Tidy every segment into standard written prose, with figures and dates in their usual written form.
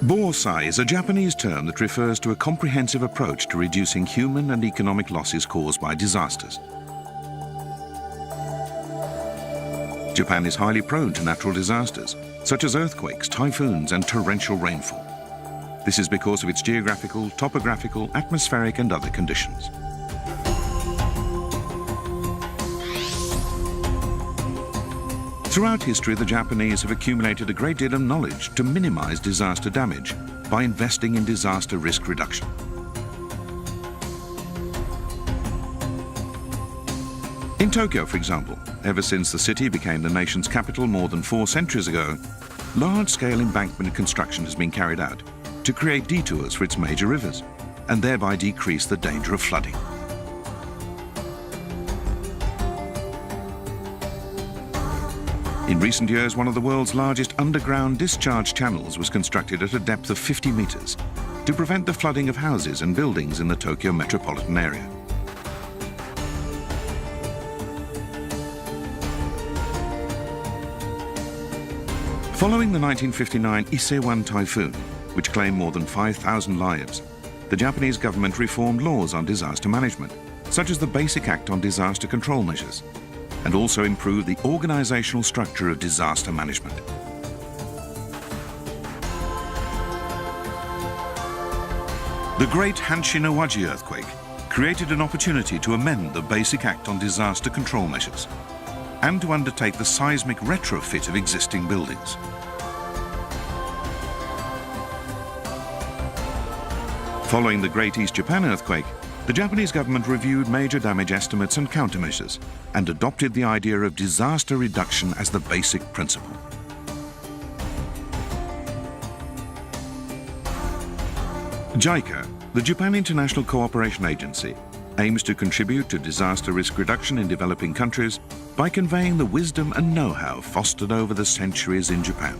Bosai is a Japanese term that refers to a comprehensive approach to reducing human and economic losses caused by disasters. Japan is highly prone to natural disasters, such as earthquakes, typhoons, and torrential rainfall. This is because of its geographical, topographical, atmospheric, and other conditions. Throughout history, the Japanese have accumulated a great deal of knowledge to minimize disaster damage by investing in disaster risk reduction. In Tokyo, for example, ever since the city became the nation's capital more than 4 centuries ago, large-scale embankment construction has been carried out to create detours for its major rivers and thereby decrease the danger of flooding. In recent years, one of the world's largest underground discharge channels was constructed at a depth of 50 meters to prevent the flooding of houses and buildings in the Tokyo metropolitan area. Following the 1959 Ise-1 typhoon, which claimed more than 5,000 lives, the Japanese government reformed laws on disaster management, such as the Basic Act on Disaster Control Measures, and also improved the organizational structure of disaster management. The Great Hanshin-Awaji earthquake created an opportunity to amend the Basic Act on Disaster Control Measures and to undertake the seismic retrofit of existing buildings. Following the Great East Japan earthquake, the Japanese government reviewed major damage estimates and countermeasures and adopted the idea of disaster reduction as the basic principle. JICA, the Japan International Cooperation Agency, aims to contribute to disaster risk reduction in developing countries by conveying the wisdom and know-how fostered over the centuries in Japan.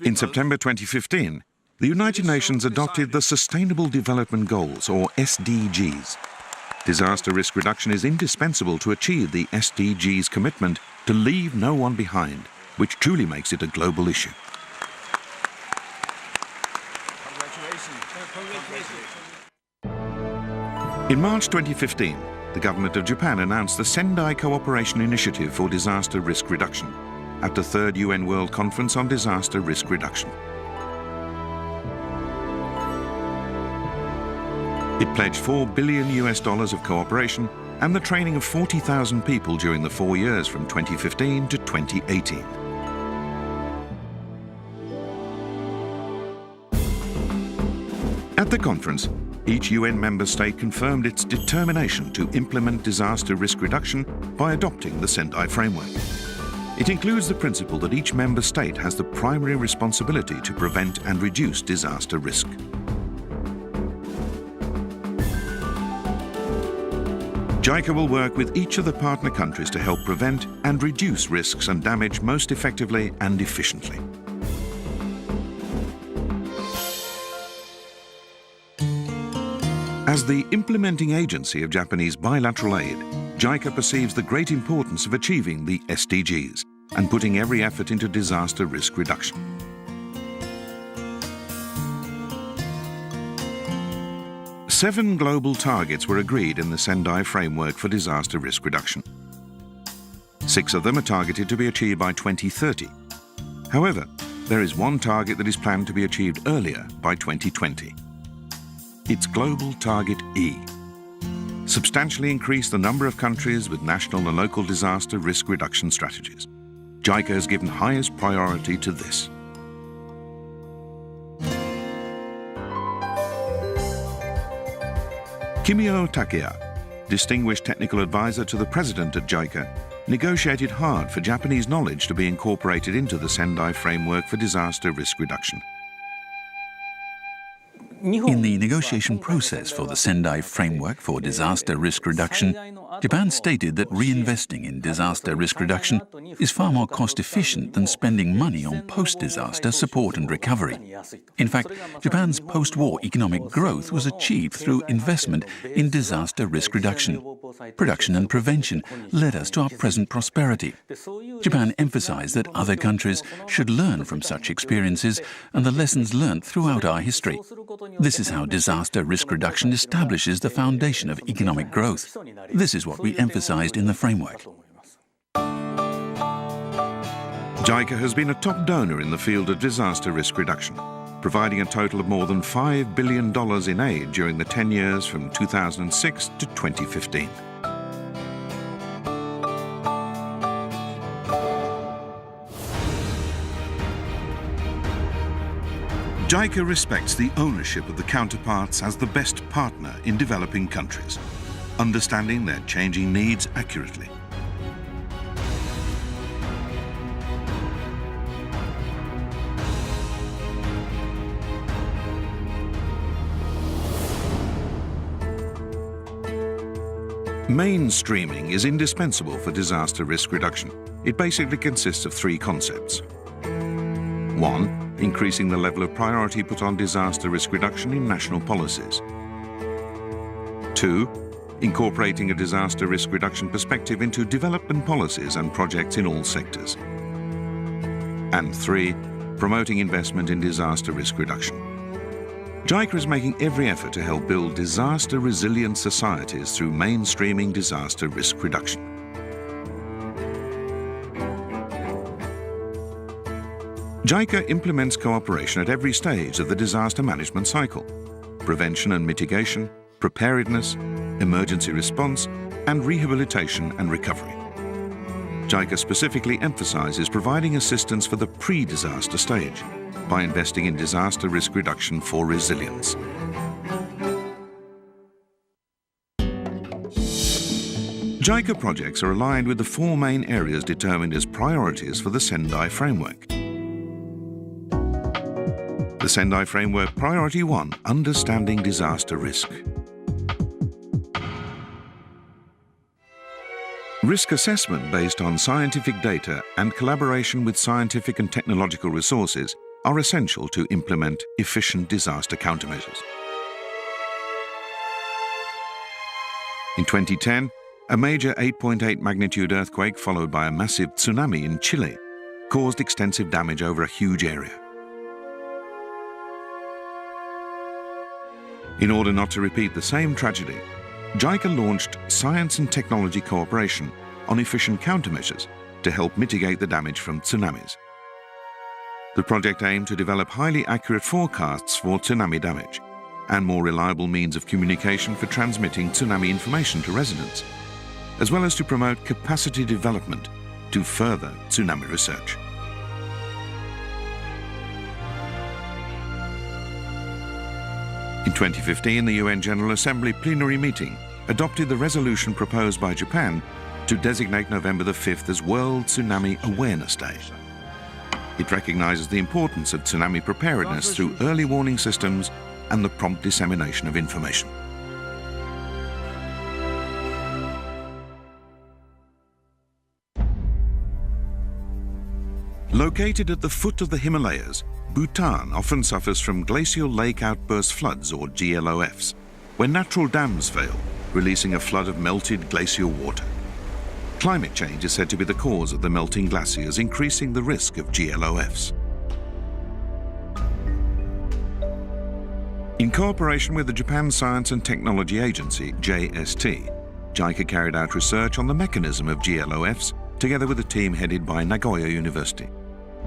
In September 2015, the United Nations adopted the Sustainable Development Goals, or SDGs. Disaster risk reduction is indispensable to achieve the SDGs commitment to leave no one behind, which truly makes it a global issue. In March 2015, the government of Japan announced the Sendai Cooperation Initiative for Disaster Risk Reduction at the 3rd UN World Conference on Disaster Risk Reduction. It pledged $4 billion of cooperation and the training of 40,000 people during the 4 years from 2015 to 2018. At the conference, each UN member state confirmed its determination to implement disaster risk reduction by adopting the Sendai Framework. It includes the principle that each member state has the primary responsibility to prevent and reduce disaster risk. JICA will work with each of the partner countries to help prevent and reduce risks and damage most effectively and efficiently. As the implementing agency of Japanese bilateral aid, JICA perceives the great importance of achieving the SDGs and putting every effort into disaster risk reduction. Seven global targets were agreed in the Sendai Framework for Disaster Risk Reduction. 6 of them are targeted to be achieved by 2030. However, there is one target that is planned to be achieved earlier, by 2020. It's Global Target E. Substantially increase the number of countries with national and local disaster risk reduction strategies. JICA has given highest priority to this. Kimio Takeya, distinguished technical advisor to the president at JICA, negotiated hard for Japanese knowledge to be incorporated into the Sendai Framework for Disaster Risk Reduction. In the negotiation process for the Sendai Framework for Disaster Risk Reduction, Japan stated that reinvesting in disaster risk reduction is far more cost-efficient than spending money on post-disaster support and recovery. In fact, Japan's post-war economic growth was achieved through investment in disaster risk reduction. Production and prevention led us to our present prosperity. Japan emphasized that other countries should learn from such experiences and the lessons learned throughout our history. This is how disaster risk reduction establishes the foundation of economic growth. This is what we emphasized in the framework. JICA has been a top donor in the field of disaster risk reduction, providing a total of more than $5 billion in aid during the 10 years from 2006 to 2015. JICA respects the ownership of the counterparts as the best partner in developing countries, understanding their changing needs accurately. Mainstreaming is indispensable for disaster risk reduction. It basically consists of three concepts. 1. Increasing the level of priority put on disaster risk reduction in national policies. 2. Incorporating a disaster risk reduction perspective into development policies and projects in all sectors. And 3. Promoting investment in disaster risk reduction. JICA is making every effort to help build disaster-resilient societies through mainstreaming disaster risk reduction. JICA implements cooperation at every stage of the disaster management cycle: prevention and mitigation, preparedness, emergency response, and rehabilitation and recovery. JICA specifically emphasizes providing assistance for the pre-disaster stage by investing in disaster risk reduction for resilience. JICA projects are aligned with the four main areas determined as priorities for the Sendai Framework. The Sendai Framework Priority 1, Understanding Disaster Risk. Risk assessment based on scientific data and collaboration with scientific and technological resources are essential to implement efficient disaster countermeasures. In 2010, a major 8.8 magnitude earthquake followed by a massive tsunami in Chile caused extensive damage over a huge area. In order not to repeat the same tragedy, JICA launched science and technology cooperation on efficient countermeasures to help mitigate the damage from tsunamis. The project aimed to develop highly accurate forecasts for tsunami damage and more reliable means of communication for transmitting tsunami information to residents, as well as to promote capacity development to further tsunami research. In 2015, the UN General Assembly plenary meeting adopted the resolution proposed by Japan to designate November the 5th as World Tsunami Awareness Day. It recognizes the importance of tsunami preparedness through early warning systems and the prompt dissemination of information. Located at the foot of the Himalayas, Bhutan often suffers from glacial lake outburst floods, or GLOFs, when natural dams fail, releasing a flood of melted glacial water. Climate change is said to be the cause of the melting glaciers, increasing the risk of GLOFs. In cooperation with the Japan Science and Technology Agency, JST, JICA carried out research on the mechanism of GLOFs together with a team headed by Nagoya University.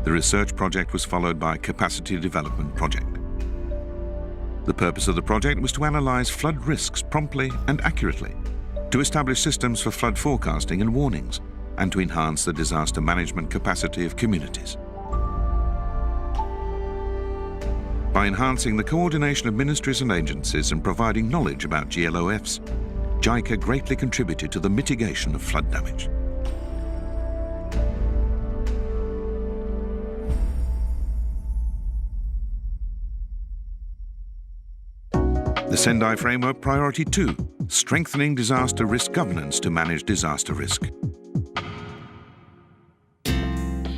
The research project was followed by a capacity development project. The purpose of the project was to analyze flood risks promptly and accurately, to establish systems for flood forecasting and warnings, and to enhance the disaster management capacity of communities. By enhancing the coordination of ministries and agencies and providing knowledge about GLOFs, JICA greatly contributed to the mitigation of flood damage. The Sendai Framework Priority 2, strengthening disaster risk governance to manage disaster risk.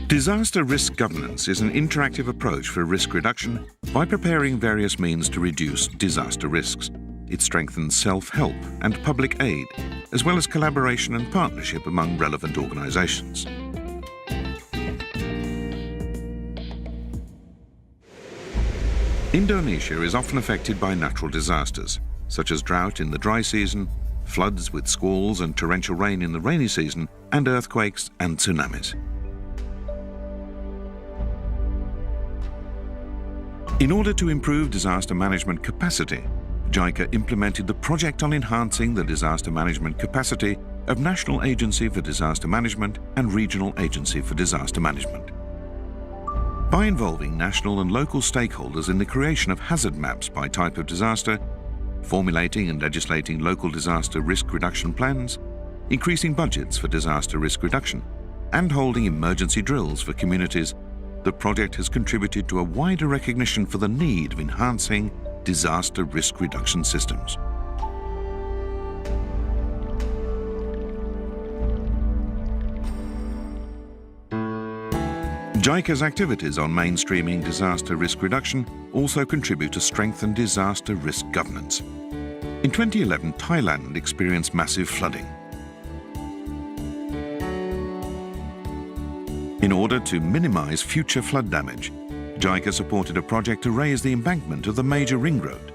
Disaster risk governance is an interactive approach for risk reduction by preparing various means to reduce disaster risks. It strengthens self-help and public aid, as well as collaboration and partnership among relevant organizations. Indonesia is often affected by natural disasters, such as drought in the dry season, floods with squalls and torrential rain in the rainy season, and earthquakes and tsunamis. In order to improve disaster management capacity, JICA implemented the project on enhancing the disaster management capacity of National Agency for Disaster Management and Regional Agency for Disaster Management. By involving national and local stakeholders in the creation of hazard maps by type of disaster, formulating and legislating local disaster risk reduction plans, increasing budgets for disaster risk reduction, and holding emergency drills for communities, the project has contributed to a wider recognition for the need of enhancing disaster risk reduction systems. JICA's activities on mainstreaming disaster risk reduction also contribute to strengthen disaster risk governance. In 2011, Thailand experienced massive flooding. In order to minimize future flood damage, JICA supported a project to raise the embankment of the major ring road.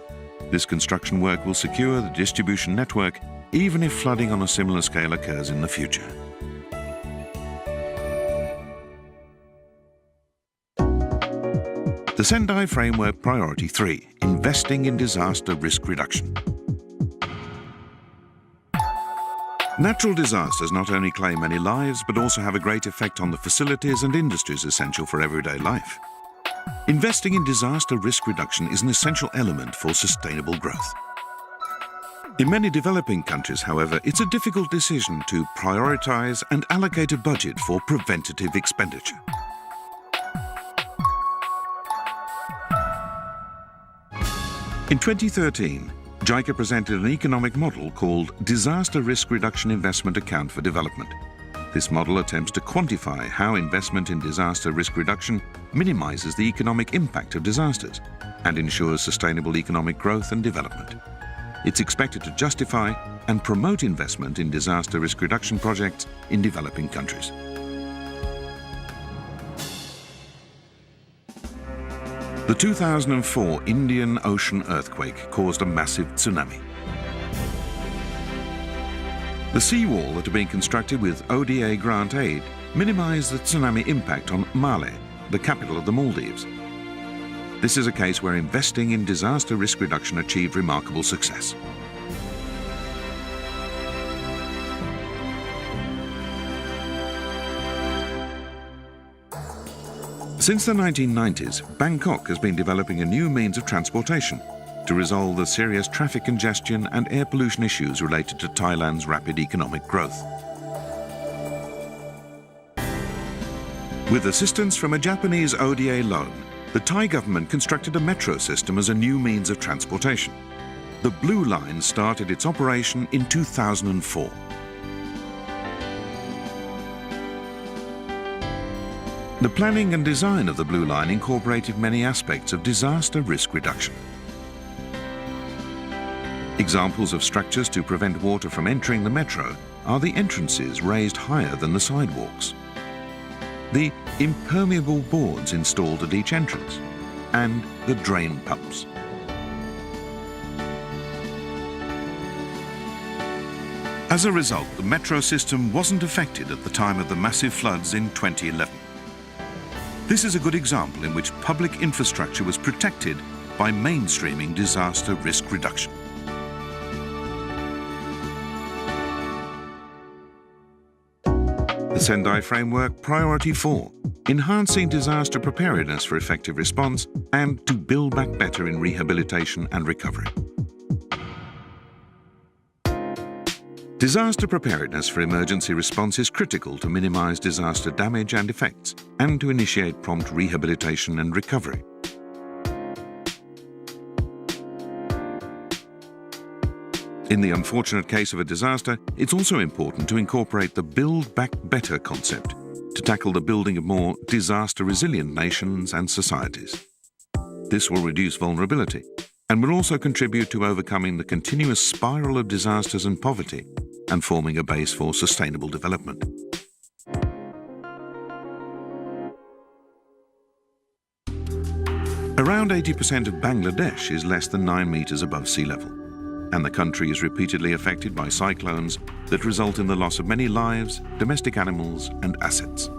This construction work will secure the distribution network even if flooding on a similar scale occurs in the future. The Sendai Framework Priority 3, investing in disaster risk reduction. Natural disasters not only claim many lives, but also have a great effect on the facilities and industries essential for everyday life. Investing in disaster risk reduction is an essential element for sustainable growth. In many developing countries, however, it's a difficult decision to prioritize and allocate a budget for preventative expenditure. In 2013, JICA presented an economic model called Disaster Risk Reduction Investment Account for Development. This model attempts to quantify how investment in disaster risk reduction minimizes the economic impact of disasters and ensures sustainable economic growth and development. It's expected to justify and promote investment in disaster risk reduction projects in developing countries. The 2004 Indian Ocean earthquake caused a massive tsunami. The seawall that had been constructed with ODA grant aid minimized the tsunami impact on Male, the capital of the Maldives. This is a case where investing in disaster risk reduction achieved remarkable success. Since the 1990s, Bangkok has been developing a new means of transportation to resolve the serious traffic congestion and air pollution issues related to Thailand's rapid economic growth. With assistance from a Japanese ODA loan, the Thai government constructed a metro system as a new means of transportation. The Blue Line started its operation in 2004. The planning and design of the Blue Line incorporated many aspects of disaster risk reduction. Examples of structures to prevent water from entering the metro are the entrances raised higher than the sidewalks, the impermeable boards installed at each entrance, and the drain pumps. As a result, the metro system wasn't affected at the time of the massive floods in 2011. This is a good example in which public infrastructure was protected by mainstreaming disaster risk reduction. The Sendai Framework Priority 4, enhancing disaster preparedness for effective response and to build back better in rehabilitation and recovery. Disaster preparedness for emergency response is critical to minimize disaster damage and effects and to initiate prompt rehabilitation and recovery. In the unfortunate case of a disaster, it's also important to incorporate the Build Back Better concept to tackle the building of more disaster-resilient nations and societies. This will reduce vulnerability and will also contribute to overcoming the continuous spiral of disasters and poverty and forming a base for sustainable development. Around 80% of Bangladesh is less than 9 meters above sea level, and the country is repeatedly affected by cyclones that result in the loss of many lives, domestic animals, and assets.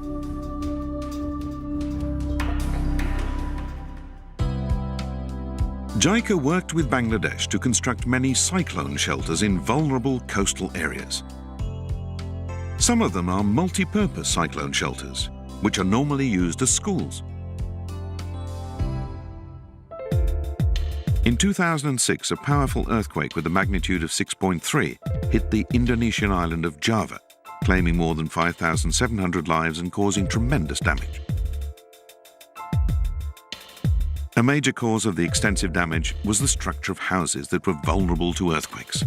JICA worked with Bangladesh to construct many cyclone shelters in vulnerable coastal areas. Some of them are multi-purpose cyclone shelters, which are normally used as schools. In 2006, a powerful earthquake with a magnitude of 6.3 hit the Indonesian island of Java, claiming more than 5,700 lives and causing tremendous damage. A major cause of the extensive damage was the structure of houses that were vulnerable to earthquakes.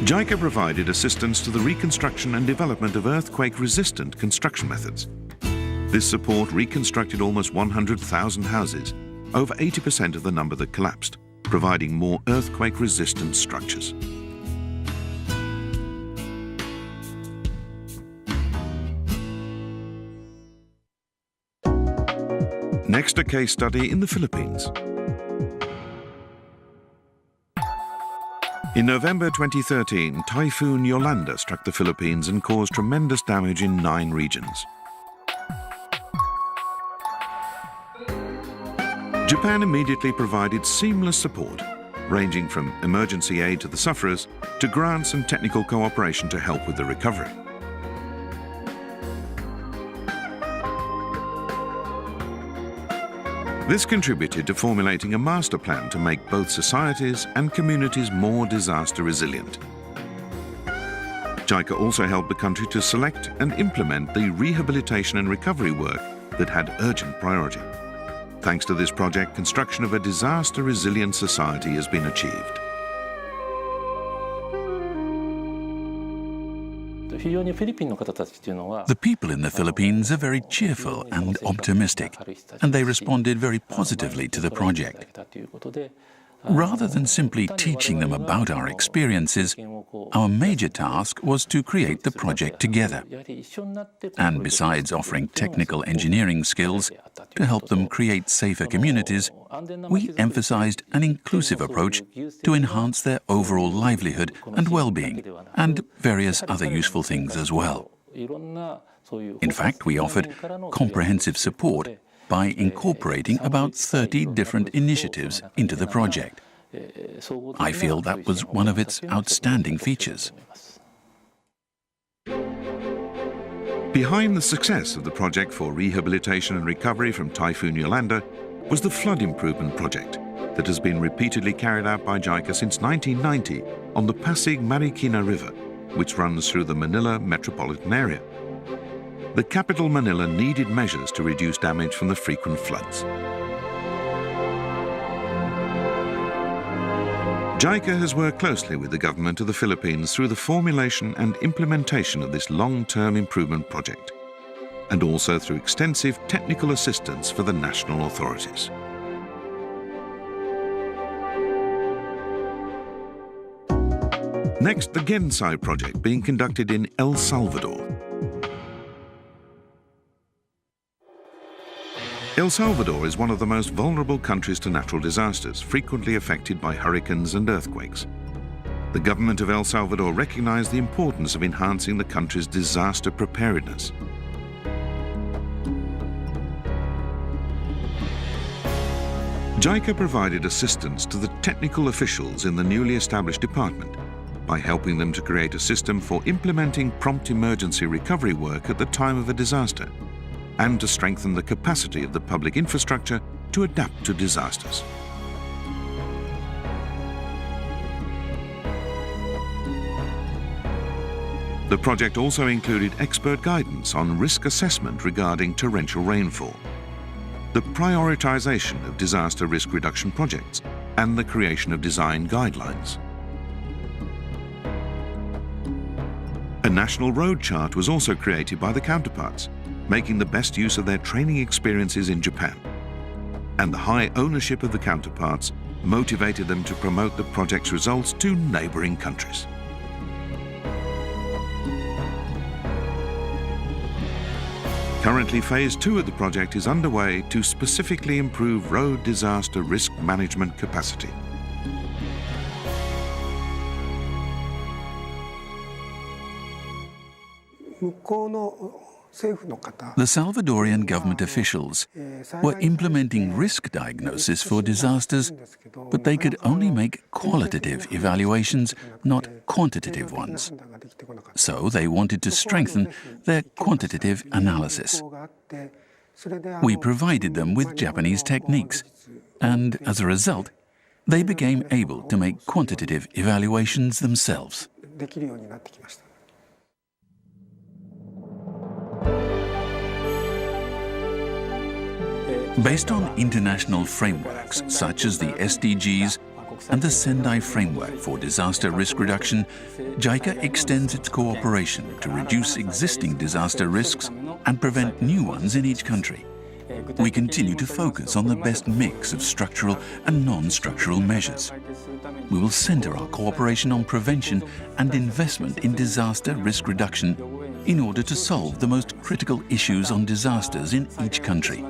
JICA provided assistance to the reconstruction and development of earthquake-resistant construction methods. This support reconstructed almost 100,000 houses, over 80% of the number that collapsed, providing more earthquake-resistant structures. Next, a case study in the Philippines. In November 2013, Typhoon Yolanda struck the Philippines and caused tremendous damage in 9 regions. Japan immediately provided seamless support, ranging from emergency aid to the sufferers to grants and technical cooperation to help with the recovery. This contributed to formulating a master plan to make both societies and communities more disaster resilient. JICA also helped the country to select and implement the rehabilitation and recovery work that had urgent priority. Thanks to this project, construction of a disaster-resilient society has been achieved. The people in the Philippines are very cheerful and optimistic, and they responded very positively to the project. Rather than simply teaching them about our experiences, our major task was to create the project together. And besides offering technical engineering skills to help them create safer communities, we emphasized an inclusive approach to enhance their overall livelihood and well-being, and various other useful things as well. In fact, we offered comprehensive support by incorporating about 30 different initiatives into the project. I feel that was one of its outstanding features. Behind the success of the project for rehabilitation and recovery from Typhoon Yolanda was the flood improvement project that has been repeatedly carried out by JICA since 1990 on the Pasig Marikina River, which runs through the Manila metropolitan area. The capital Manila needed measures to reduce damage from the frequent floods. JICA has worked closely with the government of the Philippines through the formulation and implementation of this long-term improvement project, and also through extensive technical assistance for the national authorities. Next, the Gensai project being conducted in El Salvador. El Salvador is one of the most vulnerable countries to natural disasters, frequently affected by hurricanes and earthquakes. The government of El Salvador recognized the importance of enhancing the country's disaster preparedness. JICA provided assistance to the technical officials in the newly established department by helping them to create a system for implementing prompt emergency recovery work at the time of a disaster, and to strengthen the capacity of the public infrastructure to adapt to disasters. The project also included expert guidance on risk assessment regarding torrential rainfall. the prioritization of disaster risk reduction projects, and the creation of design guidelines. A national road chart was also created by the counterparts, making the best use of their training experiences in Japan. And the high ownership of the counterparts motivated them to promote the project's results to neighboring countries. Currently, phase 2 of the project is underway to specifically improve road disaster risk management capacity. The Salvadorian government officials were implementing risk diagnosis for disasters, but they could only make qualitative evaluations, not quantitative ones. So they wanted to strengthen their quantitative analysis. We provided them with Japanese techniques, and as a result, they became able to make quantitative evaluations themselves. Based on international frameworks such as the SDGs and the Sendai Framework for Disaster Risk Reduction, JICA extends its cooperation to reduce existing disaster risks and prevent new ones in each country. We continue to focus on the best mix of structural and non-structural measures. We will center our cooperation on prevention and investment in disaster risk reduction in order to solve the most critical issues on disasters in each country.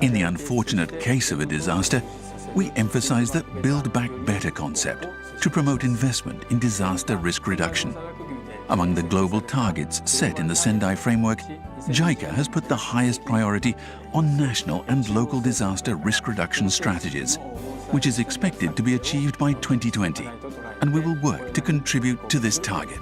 In the unfortunate case of a disaster, we emphasize the Build Back Better concept to promote investment in disaster risk reduction. Among the global targets set in the Sendai Framework, JICA has put the highest priority on national and local disaster risk reduction strategies, which is expected to be achieved by 2020, and we will work to contribute to this target.